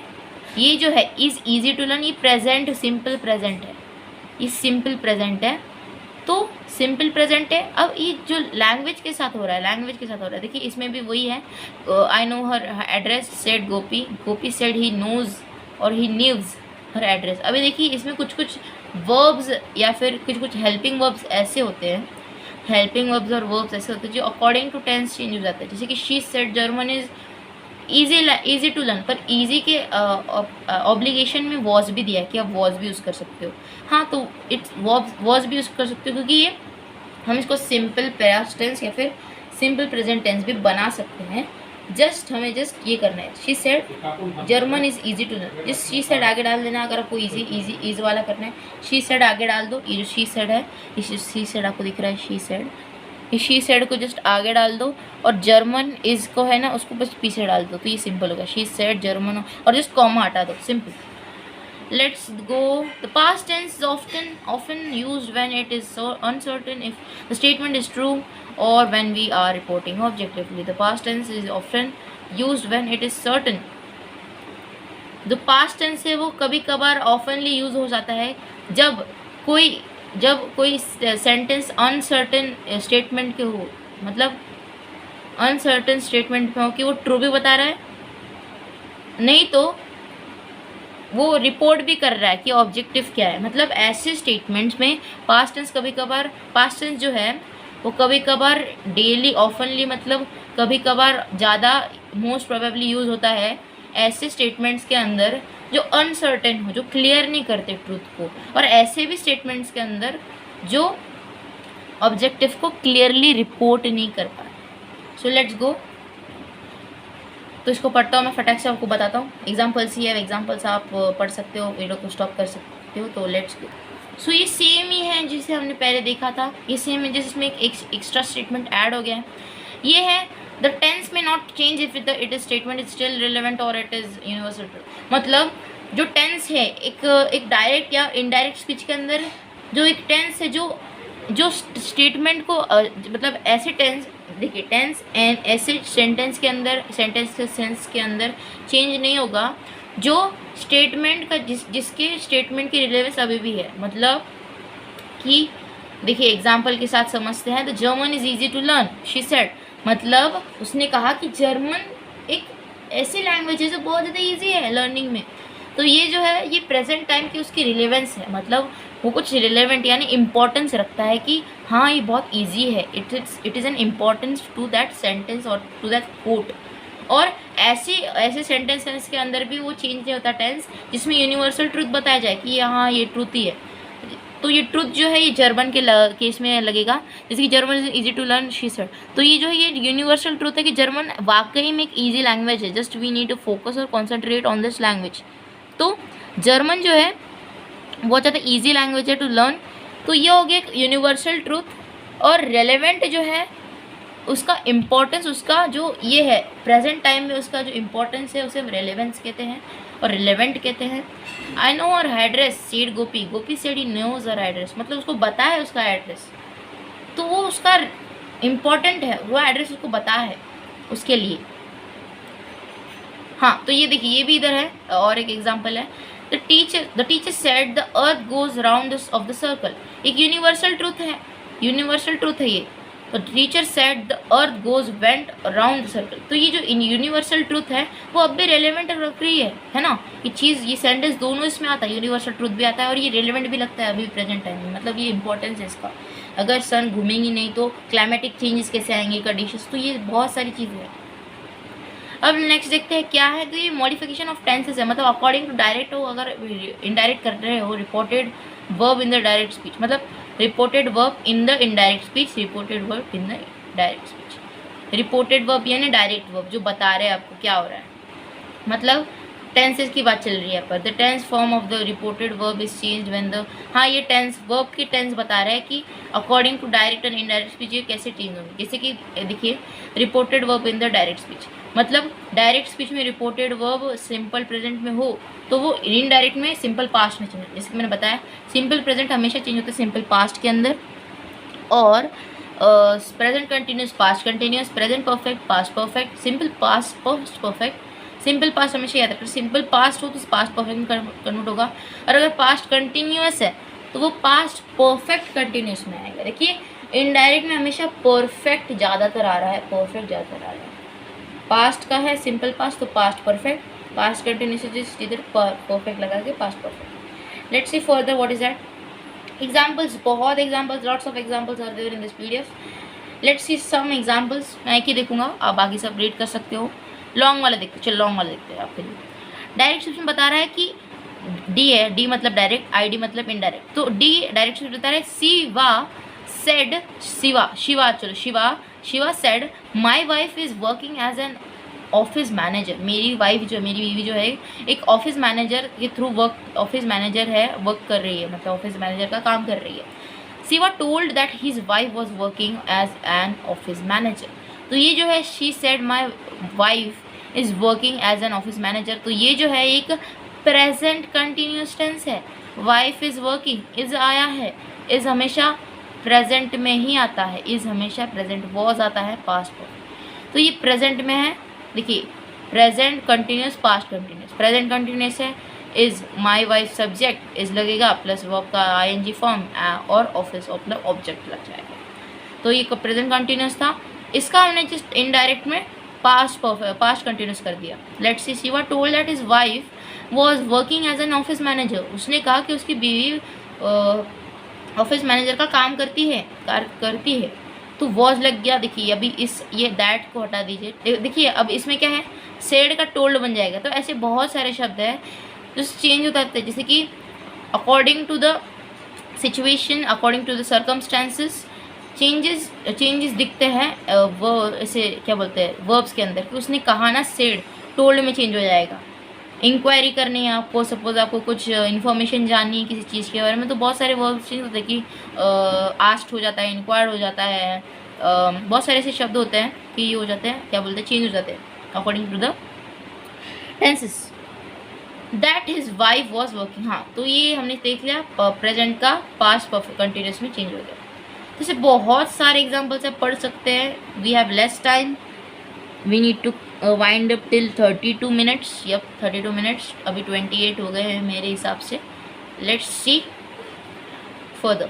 ये जो है इज ईजी टू लर्न, ये प्रेजेंट सिंपल प्रेजेंट है, ये सिंपल प्रेजेंट है, तो सिंपल प्रेजेंट है। अब ये जो लैंग्वेज के साथ हो रहा है, लैंग्वेज के साथ हो रहा है, देखिए इसमें भी वही है। I know her address, said Gopi, Gopi said he knows और ही न्यूज हर एड्रेस। अभी देखिए इसमें कुछ कुछ वर्ब्स या फिर कुछ कुछ हेल्पिंग वर्ब्स ऐसे होते हैं, हेल्पिंग वर्ब्स और वर्ब्स ऐसे होते हैं जो अकॉर्डिंग टू टेंस चेंज हो जाते हैं। जैसे कि she said German is easy to learn, पर ईजी के ऑब्लिगेशन में वॉज भी दिया है कि आप वॉज भी यूज़ कर सकते हो। हाँ, तो इट्स वॉज भी यूज़ कर सकते हो, क्योंकि ये हम इसको सिंपल पास्ट टेंस या फिर सिंपल प्रेजेंट टेंस भी बना सकते हैं। हमें ये करना है, she said German is easy to learn, जिस शी सेड आगे डाल देना। अगर आपको ईजी वाला करना है, शी सेड आगे डाल दो। ये जो शी सेड है, ये शी सेड आपको दिख रहा है, शी सेड को जस्ट आगे डाल दो, और जर्मन इज को है ना, उसको बस पीछे डाल दो, तो ये सिंपल होगा, शी सेड जर्मन, और जस्ट कॉमा हटा दो, simple. Let's go, the past tense is often used when it is so uncertain if the statement is true or when we are reporting objectively. The past tense is often used when it is certain. जो past tense है वो कभी कभार ऑफनली use हो जाता है जब कोई सेंटेंस अनसर्टेन स्टेटमेंट के हो, मतलब अनसर्टेन स्टेटमेंट में हो कि वो ट्रू भी बता रहा है, नहीं तो वो रिपोर्ट भी कर रहा है कि ऑब्जेक्टिव क्या है। मतलब ऐसे स्टेटमेंट्स में पास्ट टेंस कभी कभार, पास्ट टेंस जो है वो कभी कभार डेली ऑफनली, मतलब कभी कभार ज़्यादा मोस्ट प्रोबेबली यूज़ होता है ऐसे स्टेटमेंट्स के अंदर जो अनसर्टेन हो, जो क्लियर नहीं करते ट्रूथ को, और ऐसे भी स्टेटमेंट्स के अंदर जो ऑब्जेक्टिव को क्लियरली रिपोर्ट नहीं कर पाए। So let's go. तो इसको पढ़ता हूँ मैं, फटाक से आपको बताता हूँ। एग्जाम्पल्स ही है, एग्जाम्पल्स आप पढ़ सकते हो, वीडियो को स्टॉप कर सकते हो। तो लेट्स गो। सो ये सेम ही है जिसे हमने पहले देखा था, ये सेम है, जिसमें एक एक्स्ट्रा स्टेटमेंट ऐड हो गया है। ये है द टेंस में not change if it is statement is still relevant और इट इज़ यूनिवर्सल ट्रूथ। मतलब जो टेंस है एक डायरेक्ट या इनडायरेक्ट स्पीच के अंदर जो एक टेंस है जो स्टेटमेंट को मतलब ऐसे टेंस, देखिए टेंस एंड ऐसे सेंटेंस के अंदर, सेंटेंस के सेंस के अंदर चेंज नहीं होगा जो स्टेटमेंट का जिसके स्टेटमेंट की रिलेवेंस अभी भी है। मतलब कि देखिए एग्जाम्पल के साथ समझते हैं। The German is easy to learn, she said, मतलब उसने कहा कि जर्मन एक ऐसी लैंग्वेज है जो बहुत ज़्यादा ईजी है लर्निंग में। तो ये जो है ये प्रेजेंट टाइम की उसकी रिलेवेंस है, मतलब वो कुछ रिलेवेंट यानी इम्पोर्टेंस रखता है कि हाँ ये बहुत ईजी है, it is an importance to that sentence और टू दैट कोट। और ऐसे सेंटेंसेस के अंदर भी वो चेंज नहीं होता टेंस जिसमें यूनिवर्सल ट्रूथ बताया जाए कि हाँ ये ट्रूथ ही है। तो ये ट्रूथ जो है ये जर्मन के केस में लगेगा, जैसे कि German is easy to learn, she said. तो ये जो है ये यूनिवर्सल ट्रूथ है कि जर्मन वाकई में एक ईजी लैंग्वेज है, just we need to focus और कॉन्सेंट्रेट ऑन दिस लैंग्वेज। तो जर्मन जो है बहुत ज़्यादा ईजी लैंग्वेज है टू लर्न। तो ये हो गया एक यूनिवर्सल ट्रूथ। और रेलेवेंट जो है उसका इम्पोर्टेंस, उसका जो ये है प्रेजेंट टाइम में उसका जो इम्पोर्टेंस है उसे रेलेवेंस कहते हैं और रिलेवेंट कहते हैं। I know her address, said Gopi, Gopi said he knows her address, मतलब उसको पता है उसका एड्रेस, तो वो उसका इम्पोर्टेंट है, वो एड्रेस उसको पता है उसके लिए। हाँ, तो ये देखिए ये भी इधर है और एक एग्जाम्पल है। The teacher said the earth goes round of the circle, एक यूनिवर्सल ट्रूथ है, यूनिवर्सल ट्रूथ है ये। तो teacher said the earth goes went around the circle. तो ये जो यूनिवर्सल ट्रूथ है वो अब भी रेलेवेंट रख रही है ना। ये चीज़, ये सेंटेंस दोनों इसमें आता है, यूनिवर्सल ट्रूथ भी आता है और ये रेलेवेंट भी लगता है अभी प्रेजेंट टाइम में। मतलब ये इंपॉर्टेंस है इसका। अगर सन घूमेंगी नहीं तो क्लाइमेटिक चेंजेस कैसे आएंगे, कंडीशंस, तो ये बहुत सारी चीज़ें हैं। अब नेक्स्ट देखते हैं क्या है। तो ये मॉडिफिकेशन ऑफ टेंसेस है, मतलब अकॉर्डिंग टू डायरेक्ट हो, अगर इनडायरेक्ट कर रहे हो, reported verb in the direct speech, मतलब reported verb in the indirect speech, reported verb in the direct speech. Reported verb यानी डायरेक्ट वर्ब जो बता रहे हैं आपको क्या हो रहा है, मतलब टेंसेस की बात चल रही है पर the tense form of the reported verb is changed when the, हाँ ये टेंस वर्ब की टेंस बता रहा है कि according to direct and indirect speech ये कैसे चेंज होंगे। जैसे कि देखिए reported verb in the direct speech, मतलब डायरेक्ट स्पीच में रिपोर्टेड वर्ब सिंपल प्रेजेंट में हो तो वो इनडायरेक्ट में सिंपल पास्ट में चेंज। जैसे कि मैंने बताया सिंपल प्रेजेंट हमेशा चेंज होता है सिंपल पास्ट के अंदर, और present continuous past continuous, present perfect past perfect, simple past past perfect. Simple past हमेशा याद रखना, सिंपल पास्ट हो तो पास्ट परफेक्ट में कन्वर्ट होगा, और अगर पास्ट कंटिन्यूस है तो वो पास्ट परफेक्ट कंटिन्यूस में आएगा। देखिए इनडायरेक्ट में हमेशा परफेक्ट ज़्यादातर आ रहा है, परफेक्ट ज़्यादातर आ रहा है। पास्ट का है सिंपल पास्ट तो पास्ट परफेक्ट, पास्ट कंटिन्यूस इधर परफेक्ट लगा के past perfect. Let's see further what is that. Examples, बहुत examples, lots of examples are there in this PDF. Let's see some examples. मैं एक ही देखूंगा, आप बाकी सब रीड कर सकते हो। लॉन्ग वाला देखते, चलो लॉन्ग वाला देखते हैं आपके लिए। डायरेक्ट स्पीच में बता रहा है कि डी है, डी मतलब डायरेक्ट, आई डी मतलब इनडायरेक्ट। तो डी डायरेक्ट स्पीच बता रहा है शिवा सेड, शिवा चलो Shiva said my wife is working as an office manager. मेरी वाइफ जो, मेरी बीवी जो है एक ऑफिस मैनेजर के थ्रू वर्क, ऑफिस मैनेजर है, वर्क कर रही है, मतलब ऑफिस मैनेजर का काम कर रही है। Shiva told that his wife was working as an office manager. तो ये जो है she said my wife is working as an office manager, तो ये जो है एक प्रेजेंट कंटिन्यूस टेंस है। वाइफ इज़ वर्किंग, इज़ आया है, इज़ हमेशा प्रेजेंट में ही आता है, इज़ हमेशा प्रेजेंट, वॉज आता है पास्ट पर, तो ये प्रेजेंट में है। देखिए present continuous past continuous, present continuous है, is my wife subject, is लगेगा प्लस वर्ब का आईएनजी फॉर्म और ऑफिस मतलब ऑब्जेक्ट लग जाएगा। तो ये प्रेजेंट कंटिन्यूस था, इसका हमने जस्ट इनडायरेक्ट में पास्ट कंटिन्यूस कर दिया। Let's see Shiva told that his wife was working as an office manager. उसने कहा कि उसकी बीवी ऑफिस मैनेजर का काम करती है, तो वॉज लग गया। देखिए अभी इस ये दैट को हटा दीजिए। देखिए अब इसमें क्या है, सेड का टोल्ड बन जाएगा। तो ऐसे बहुत सारे शब्द हैं जो चेंज होता है, जैसे कि according to the situation, according to the circumstances changes दिखते हैं। वो ऐसे क्या बोलते हैं वर्ब्स के अंदर, कि उसने कहा ना सेड, टोल्ड में चेंज हो जाएगा। इंक्वायरी करनी है आपको, सपोज आपको कुछ इन्फॉर्मेशन जाननी है किसी चीज़ के बारे में, तो बहुत सारे वर्ब्स चेंज होते हैं कि आस्क्ड हो जाता है, इंक्वायर्ड हो जाता है, बहुत सारे ऐसे शब्द होते हैं कि ये हो जाते हैं, क्या बोलते हैं, चेंज हो जाते हैं according to the tenses. That his wife was working, हाँ तो ये हमने देख लिया प्रेजेंट का पास्ट परफेक्ट कंटिन्यूस में चेंज हो गया। जैसे बहुत सारे एग्जाम्पल्स आप पढ़ सकते हैं। We have less time, we need to wind up till 32 minutes. Yup 32 minutes, अभी 28 हो गए हैं मेरे हिसाब से। Let's see further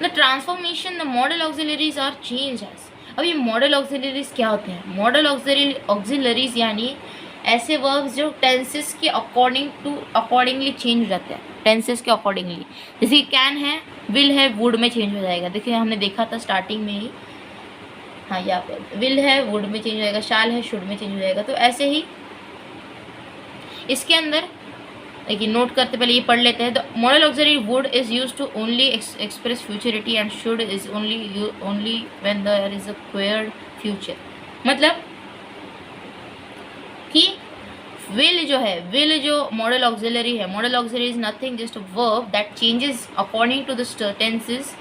the transformation, the modal auxiliaries are change as. अब ये मॉडल ऑक्सिलरीज क्या होते हैं? मॉडल ऑक्सिलरीज यानी ऐसे वर्ब्स जो टेंसेस के अकॉर्डिंगली चेंज हो जाते हैं, टेंसेस के अकॉर्डिंगली। जैसे कैन है, विल है, वुड में चेंज हो जाएगा। देखिए हमने देखा था स्टार्टिंग में ही, हाँ यहाँ पे विल है वुड में चेंज हो जाएगा, शाल है शुड में चेंज हो जाएगा। तो ऐसे ही इसके अंदर देखिए नोट करते पहले ये पढ़ लेते हैं। The modal auxiliary would is used to only express futurity and should is only when there is a required future. मतलब कि विल जो मॉडल ऑक्सिलरी है, modal auxiliary is nothing just a verb that changes according to the tenses,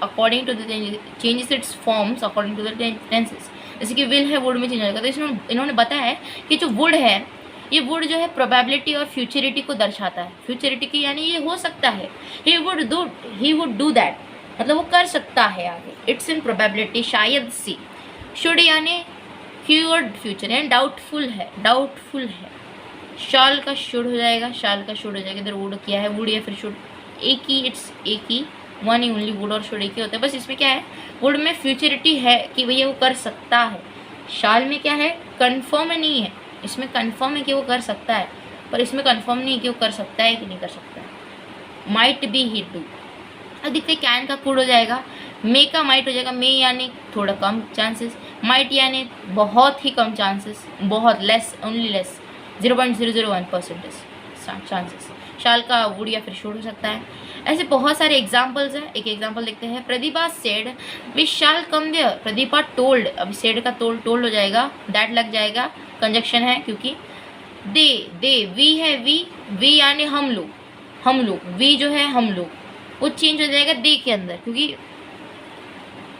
according to the changes its forms according to the tenses. जैसे कि will है would में change हो जाएगा। तो इसमें इन्होंने बताया है कि जो वुड है, ये वुड जो है प्रोबेबिलिटी और फ्यूचरिटी को दर्शाता है। फ्यूचरिटी की यानी ये हो सकता है, ही वुड डू दैट, मतलब वो कर सकता है आगे, इट्स इन प्रोबेबिलिटी, शायद सी। शुड यानी कीवर्ड फ्यूचर है, डाउटफुल है। शाल का शुड हो जाएगा, इधर वुड किया है, वुड या फिर शुड, एक ही, इट्स एक ही, वन ही ओनली, वुड और शुड एक ही होता है। बस इसमें क्या है, वुड में फ्यूचरिटी है कि भैया वो कर सकता है। शाल में क्या है, कंफर्म नहीं है, इसमें कंफर्म है कि वो कर सकता है, पर इसमें कंफर्म नहीं है कि वो कर सकता है कि नहीं कर सकता है। माइट बी ही डू, अब देखते कैन का कुड हो जाएगा, मे का माइट हो जाएगा। मे यानी थोड़ा कम चांसेस, माइट यानी बहुत ही कम चांसेस, बहुत लेस, ओनली लेस, 0.001% चांसेस। शाल का वुड या फिर शुड हो सकता है। ऐसे बहुत सारे एग्जाम्पल्स हैं। एक एग्जाम्पल देखते हैं। Pradeepa said we shall come there, Pradeepa told, अब सेड का टोल्ड हो जाएगा, दैट लग जाएगा, कंजक्शन है क्योंकि दे वी है, वी यानी हम लोग, वी जो है हम लोग, वो चेंज हो जाएगा दे के अंदर, क्योंकि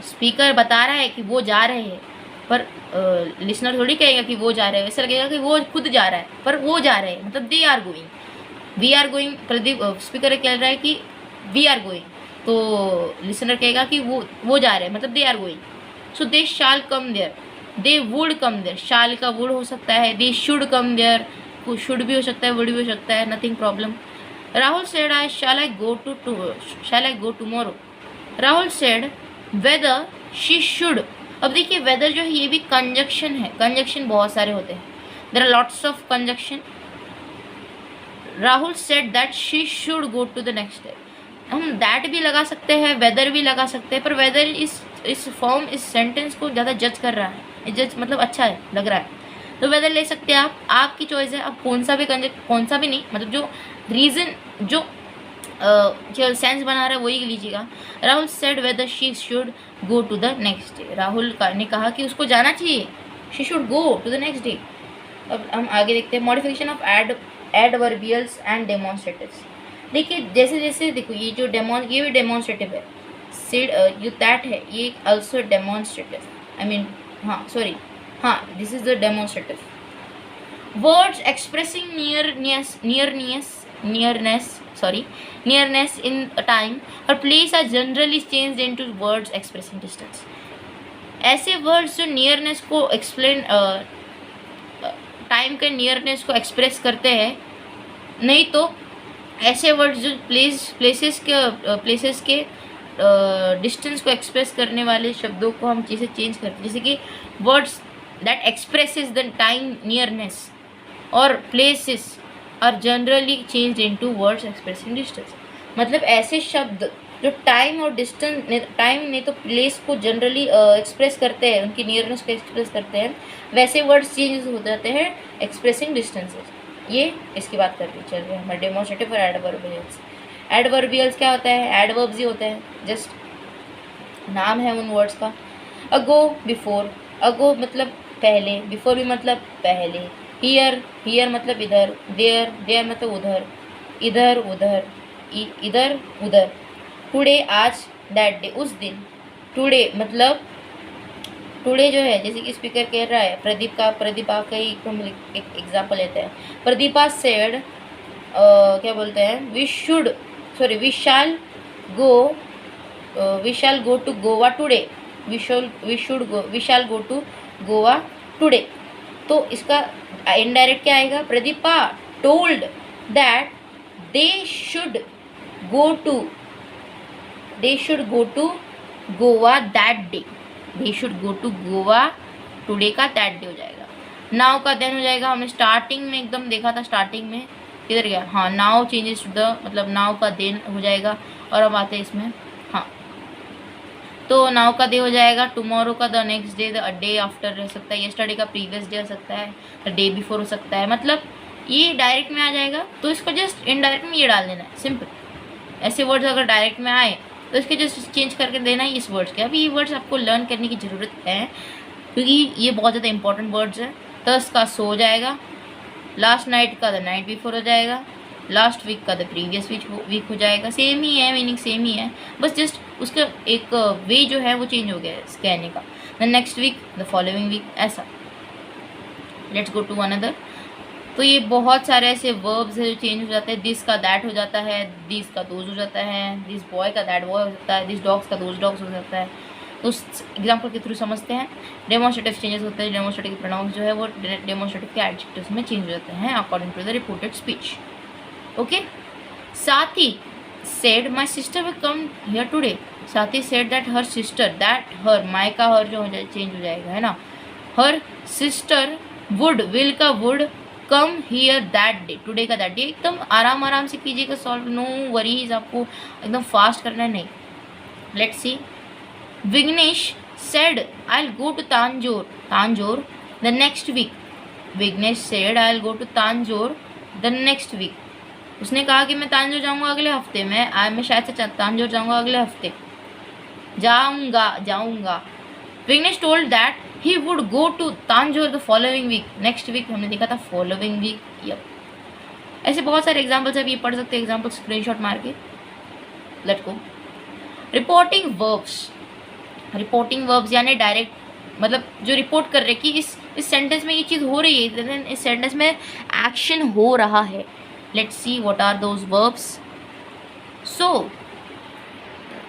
स्पीकर बता रहा है कि वो जा रहे हैं, पर लिसनर थोड़ी कहेगा कि वो जा रहे हैं, ऐसा लगेगा कि वो खुद जा रहा है, पर वो जा रहे हैं, मतलब they are going, we are going. Pradeep speaker कह रहा है कि वी आर गोइंग, तो लिसनर कहेगा कि वो जा रहे हैं, मतलब they are going. So they shall come there, they would come there, shall का वुड हो सकता है, they should come there, should भी हो सकता है, वुड भी हो सकता है, nothing problem. Rahul said I shall I go tomorrow, Rahul said whether she should, अब देखिए वेदर जो है ये भी कंजक्शन है, कंजक्शन बहुत सारे होते हैं, there are lots of conjunction. Rahul said that she should go to the next day, हम दैट भी लगा सकते हैं, वेदर भी लगा सकते हैं, पर वेदर इस फॉर्म, इस सेंटेंस को ज़्यादा जज कर रहा है, जज मतलब अच्छा है, लग रहा है, तो वेदर ले सकते हैं आप, आपकी चॉइस है। आप कौन सा भी नहीं, मतलब जो रीज़न जो सेंस बना रहा है वही लीजिएगा। Rahul said whether she should go to the next day, Rahul ने कहा कि उसको जाना चाहिए, she should go to the next day. अब हम आगे देखते हैं modification of adverbials and demonstratives. देखिए जैसे जैसे देखो ये जो ये भी डेमोन्स्ट्रेटिव है, सिड जो दैट है ये also demonstrative, I mean this is the demonstrative. Words expressing nearness in a time or place are generally changed into words expressing distance। ऐसे वर्ड्स जो नियरनेस को एक्सप्लेन, टाइम के नियरनेस को एक्सप्रेस करते हैं, नहीं तो ऐसे वर्ड्स जो प्लेसेस के डिस्टेंस को एक्सप्रेस करने वाले शब्दों को हम चीज़ें चेंज करते हैं, जैसे कि words that expresses the time nearness और places are generally change into words expressing distance. मतलब ऐसे शब्द जो टाइम और डिस्टेंस, टाइम नहीं तो प्लेस को जनरली एक्सप्रेस करते हैं, उनकी नियरनेस को एक्सप्रेस करते हैं, वैसे वर्ड्स चेंज हो जाते हैं एक्सप्रेसिंग डिस्टेंसेस। ये इसकी बात कर रही चल रहे हैं हमारे डेमोन्स्ट्रेटिव और एडवर्बियल्स। एडवर्बियल्स क्या होता है, एडवर्ब्स ही होते हैं, जस्ट नाम है उन वर्ड्स का। अगो, बिफोर, अगो मतलब पहले, बिफोर भी मतलब पहले, हियर मतलब इधर, देयर मतलब उधर, इधर उधर, टुडे आज, दैट डे उस दिन, टुडे मतलब टुडे जो है, जैसे कि स्पीकर कह रहा है, प्रदीपा का ही हम एक एग्जाम्पल लेते हैं। प्रदीपा सेड क्या बोलते हैं, we shall go to Goa today, we shall go to Goa today. तो इसका इनडायरेक्ट क्या आएगा, Pradeepa told that they should go to Goa that day, they should go to Goa today का दैट डे हो जाएगा। नाउ का देन हो जाएगा, हमने स्टार्टिंग में एकदम देखा था, स्टार्टिंग में किधर गया, हाँ नाउ चेंजेस टू द, मतलब नाउ का देन हो जाएगा। और अब आते हैं इसमें, हाँ तो नाउ का डे हो जाएगा, टुमारो का the next day, the day after रह सकता है, येस्टरडे का प्रीवियस डे हो सकता है, द डे बिफोर हो सकता है। मतलब ये डायरेक्ट में आ जाएगा, तो इसको जस्ट इनडायरेक्ट में ये डाल देना है, सिंपल। ऐसे वर्ड्स अगर डायरेक्ट में आए तो इसके जस्ट चेंज करके देना है इस वर्ड्स के। अभी ये वर्ड्स आपको लर्न करने की ज़रूरत है, क्योंकि ये बहुत ज़्यादा इंपॉर्टेंट वर्ड्स है। तस का सो हो जाएगा, लास्ट नाइट का द नाइट बिफोर हो जाएगा, लास्ट वीक का द प्रीवियस वीक हो जाएगा। सेम ही है, मीनिंग सेम ही है, बस जस्ट उसका एक वे जो है वो चेंज हो गया है कहने का। The next week, the following week, ऐसा। Let's go to another. तो ये बहुत सारे ऐसे वर्ब्स है जो चेंज हो जाते हैं। दिस का दैट हो जाता है, दिस का दोज हो जाता है, दिस बॉय का दैट बॉय हो जाता है, दिस डॉग्स का दोज डॉग्स हो जाता है। तो उस एग्जाम्पल के थ्रू समझते हैं। डेमोन्स्ट्रेटिव चेंजेस होते हैं, डेमोन्स्ट्रेटिव प्रोनाउंस जो है वो डेमोन्स्ट्रेटिव के एडजेक्टिव्स में चेंज हो जाते हैं according to the reported speech. Okay, साथ ही said my sister will come here today. Swati said that her sister, that her, my का her जो हो जाए चेंज हो जाएगा, है ना. her sister would, will का would, come here that day, today का that day. एकदम आराम आराम से कीजिएगा सॉल्व, नो वरीज, आपको एकदम फास्ट करना है नहीं. Let's see. Vignesh said I'll go to Tanjore the next week. Vignesh said I'll go to Tanjore the next week. उसने कहा कि मैं तांजोर जाऊंगा अगले हफ्ते. मैं शायद से तांजोर जाऊंगा अगले हफ्ते. जाऊंगा. Vignesh told that he would go to Tanjore the following week. Next week हमने देखा था following week. यप, ऐसे बहुत सारे एग्जाम्पल्स है, ये पढ़ सकते हैं एग्जाम्पल स्क्रीनशॉट मार के. Let's go. रिपोर्टिंग वर्ब्स यानी डायरेक्ट, मतलब जो रिपोर्ट कर रहे कि इस सेंटेंस में ये चीज़ हो रही है, इस सेंटेंस में एक्शन हो रहा है. Let's see what are those verbs. So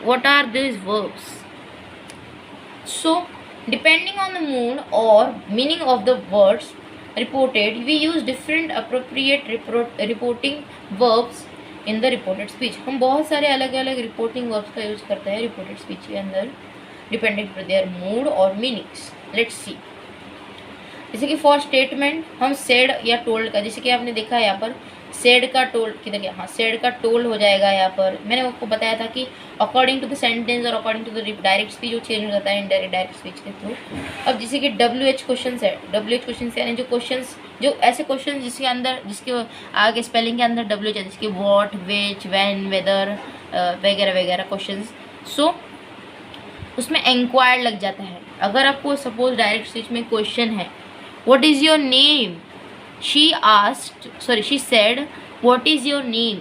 what are this verbs? So depending on the mood और meaning of the words reported, we use different appropriate reporting verbs in the reported speech. हम बहुत सारे अलग अलग reporting verbs का use करते हैं reported speech के अंदर, डिपेंडिंग टू देयर मूड और मीनिंग्स. Let's see. जैसे कि फॉर स्टेटमेंट हम सेड या टोल्ड का, जैसे कि आपने देखा है यहाँ पर सेड का टोल्ड किधर गया, हाँ सेड का टोल्ड हो जाएगा. यहाँ पर मैंने आपको बताया था कि अकॉर्डिंग टू द सेंटेंस और according to the direct speech जो चेंज हो जाता है इनडायरेक्ट डायरेक्ट स्पीच के थ्रू. अब जैसे कि WH क्वेश्चन है, WH क्वेश्चन यानी जो ऐसे क्वेश्चन जिसके अंदर, जिसके आगे स्पेलिंग के अंदर WH है, जिसके वॉट, विच, व्हेन, वेदर वगैरह वगैरह क्वेश्चन. सो उसमें इंक्वायर लग जाता है. अगर आपको सपोज डायरेक्ट स्पीच में क्वेश्चन है, what is your name, she said what is your name,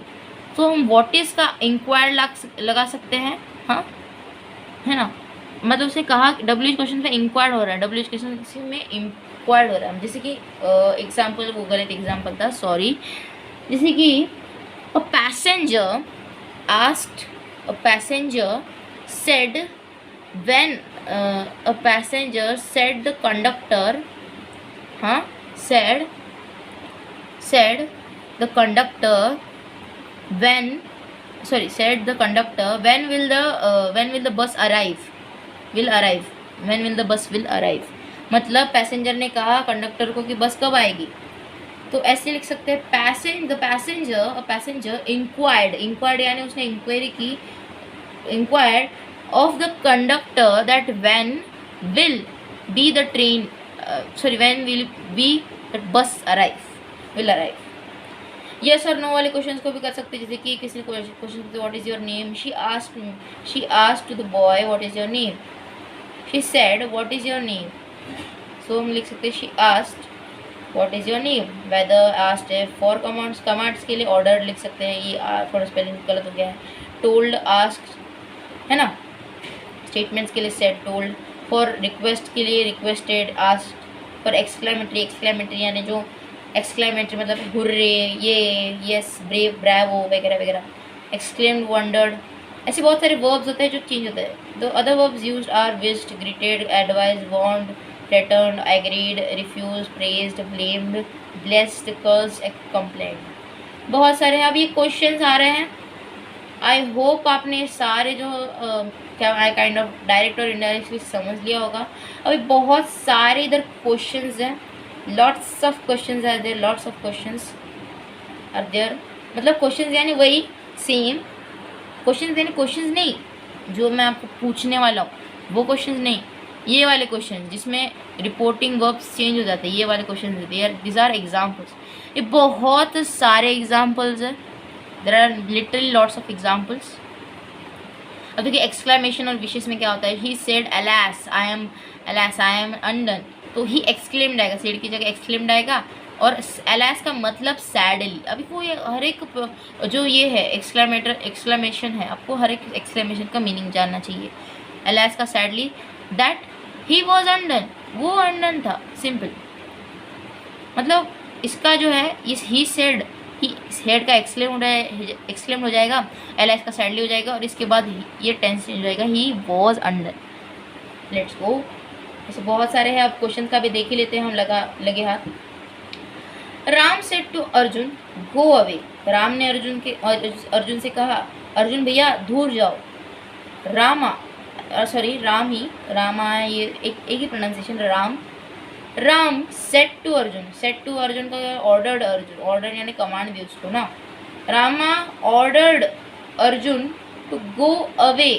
तो हम व्हाट इज़ का इंक्वायर लगा सकते हैं, हाँ है ना. मतलब उसे कहा WH क्वेश्चन में इंक्वायर हो रहा है, WH क्वेश्चन में इंक्वायर हो रहा है. जैसे कि एग्जाम्पल, वो गलत एग्जाम्पल था, सॉरी. जैसे कि a passenger said when a passenger said the conductor, said the conductor when will the bus arrive, when will the bus will arrive. मतलब पैसेंजर ने कहा कंडक्टर को कि बस कब आएगी. तो ऐसे लिख सकते हैं द पैसेंजर इंक्वायर्ड यानी उसने इंक्वायरी की, inquired of the conductor that when will be the train, when will be the bus will arrive. yes और no वाले क्वेश्चंस को भी कर सकते हैं. जैसे कि किसी ने क्वेश्चन किया what is your name, she asked to the boy what is your name, she said what is your name. so हम लिख सकते हैं she asked what is your name. whether asked है. for commands के लिए ordered लिख सकते हैं, ये थोड़ा स्पेलिंग गलत हो गया है. told asked है ना. स्टेटमेंट्स के लिए सेड, टोल्ड. फॉर रिक्वेस्ट के लिए रिक्वेस्टेड, आस्क्ड. फॉर एक्सक्लेमेटरी यानी जो एक्सक्लेमेटरी मतलब हुर्रे, ये, यस, ब्रेव, ब्रावो वगैरह वगैरह. Exclaimed, wondered. ऐसे बहुत सारे वर्ब्स होते हैं जो चेंज होते हैं. The other verbs used are wished, greeted, advise, warned, threatened, agreed, refuse, praised, blamed, blessed, cursed, complained. बहुत सारे हैं. अब ये क्वेश्चंस आ रहे हैं. आई होप आपने सारे जो काइंड ऑफ डायरेक्ट और इनडायरेक्ट स्पीच समझ लिया होगा. अभी बहुत सारे इधर क्वेश्चंस हैं, lots of questions are there, lots of questions are there. मतलब क्वेश्चंस यानी वही सेम क्वेश्चंस, यानी क्वेश्चंस नहीं जो मैं आपको पूछने वाला हूँ वो क्वेश्चंस नहीं, ये वाले क्वेश्चन जिसमें रिपोर्टिंग वर्ब्स चेंज हो जाते हैं, ये वाले क्वेश्चन दिस आर एग्जाम्पल्स. ये बहुत सारे एग्जाम्पल्स हैं. There are literally lots of examples. अब देखिए एक्सक्लेमेशन और विशेष में क्या होता है. He said alas I am undone, तो ही एक्सक्लेम्ड आएगा, सेड की जगह एक्सक्लेम्ड आएगा. और अलास का मतलब सैडली. अभी को ये हर एक जो ये है एक्सक्लेमेशन है, आपको हर एक एक्सक्लेमेशन का मीनिंग जानना चाहिए. अलास का sadly. That he was undone, वो अनडन था, सिंपल. मतलब इसका जो है ही सेड, ही हेड का एक्सक्लेम हो जाएगा, एलाइस का सैडली हो जाएगा और इसके बाद ये टेंस चेंज हो जाएगा, he was under. Let's go. ऐसे बहुत सारे हैं. अब क्वेश्चन का भी देख ही लेते हैं हम लगे हाथ. Ram said to Arjun go away. Ram ने अर्जुन से कहा अर्जुन भैया दूर जाओ। रामा सॉरी राम ही, रामा है ये, एक ही pronunciation, Ram. Ram said to Arjun, said to Arjun का ऑर्डर्ड अर्जुन, ऑर्डर यानी कमांड दी उसको ना। Rama ordered Arjun to go away.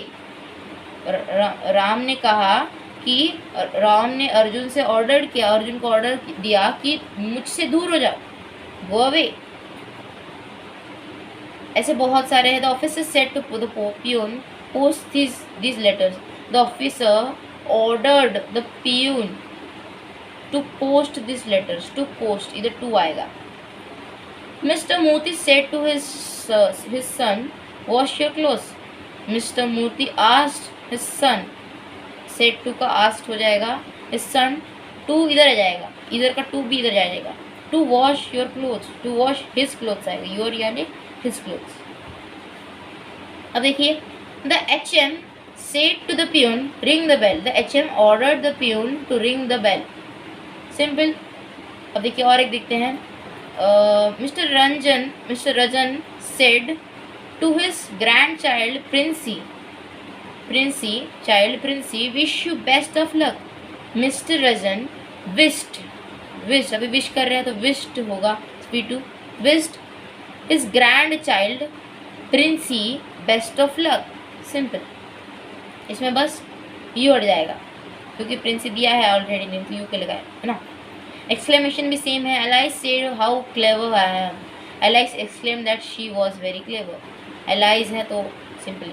Ram ने कहा कि राम ने अर्जुन से ऑर्डर किया, अर्जुन को ऑर्डर दिया कि मुझसे दूर हो जाओ, गो अवे। ऐसे बहुत सारे हैं। The officer said to the peon post these letters. The officer ordered the peon to post these letters. To post इधर to आएगा। Mr. Murthy said to his son, wash your clothes. Mr. Murthy asked his son, said to का asked हो जाएगा, his son to इधर आ जाएगा, इधर का to भी इधर आ जाएगा। To wash your clothes, to wash his clothes आएगा, your यानी his clothes। अब देखिए, the HM said to the peon, ring the bell. The HM ordered the peon to ring the bell. Simple। अब देखिए और एक देखते हैं। Mr. Rajan said to his grandchild Princey, wish you best of luck. Mr. Rajan wished, अभी wish कर रहे हैं तो wished होगा, V2, wished his grandchild Princey best of luck। Simple, इसमें बस यू हट जाएगा क्योंकि प्रिंसी दिया है ऑलरेडी, नहीं यू के लगाए है ना। एक्सक्लेमेशन भी सेम है। Alias said how clever I am. Alias exclaim that she was very clever. Alias है तो सिंपल।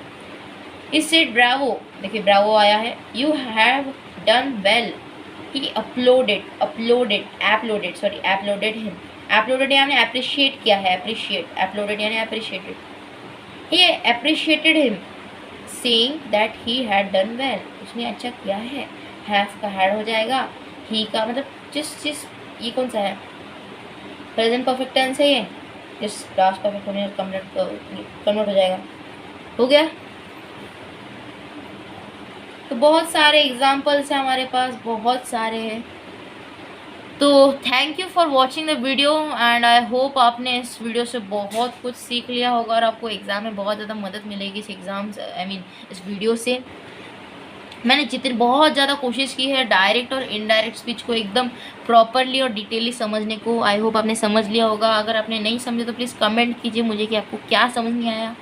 ही सेड ब्रावो, देखिए ब्रावो आया है। You have done well. He uploaded him. Uploaded यानी अप्रिशिएट किया है, अप्रिशिएट। अपलोडेड यानी appreciated. He appreciated him saying that he had done well, उसने अच्छा किया है। have का had हो जाएगा, he का मतलब जिस ये कौन सा है, प्रेजेंट परफेक्ट टेंस है ये, जिस पास्ट परफेक्ट होने कन्वर्ट हो जाएगा। हो गया। तो बहुत सारे एग्जाम्पल्स हैं हमारे पास, बहुत सारे हैं। तो thank you for watching the video and I hope आपने इस वीडियो से बहुत कुछ सीख लिया होगा और आपको एग्ज़ाम में बहुत ज़्यादा मदद मिलेगी इस इस वीडियो से। मैंने जितनी बहुत ज़्यादा कोशिश की है डायरेक्ट और इनडायरेक्ट स्पीच को एकदम प्रॉपरली और डिटेली समझने को। आई होप आपने समझ लिया होगा। अगर आपने नहीं समझे तो प्लीज़ कमेंट कीजिए मुझे कि आपको क्या समझ नहीं आया।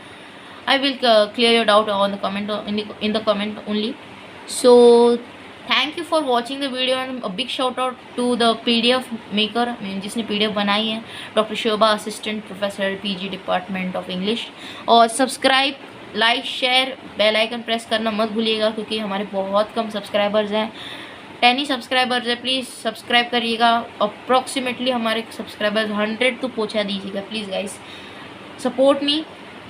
I will clear your doubt on the comment, in the comment only. So thank you for watching the video and big shout out to the PDF maker, जिसने PDF बनाई है, doctor Shobha, assistant professor PG department of English. और subscribe, like, share, bell icon press करना मत भूलिएगा क्योंकि हमारे बहुत कम सब्सक्राइबर्स हैं, 10 ही सब्सक्राइबर्स हैं। प्लीज़ सब्सक्राइब करिएगा। अप्रॉक्सीमेटली हमारे सब्सक्राइबर्स 100 तो पहुँचा दीजिएगा please guys, support me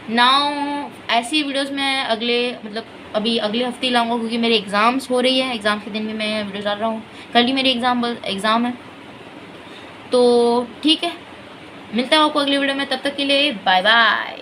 now. ऐसी वीडियोज़ में अभी अगले हफ्ते लाऊंगा क्योंकि मेरे एग्ज़ाम्स हो रही है। एग्ज़ाम के दिन भी मैं वीडियो डाल रहा हूँ। कल ही मेरी एग्ज़ाम है। तो ठीक है, मिलता हूँ आपको अगली वीडियो में। तब तक के लिए बाय बाय।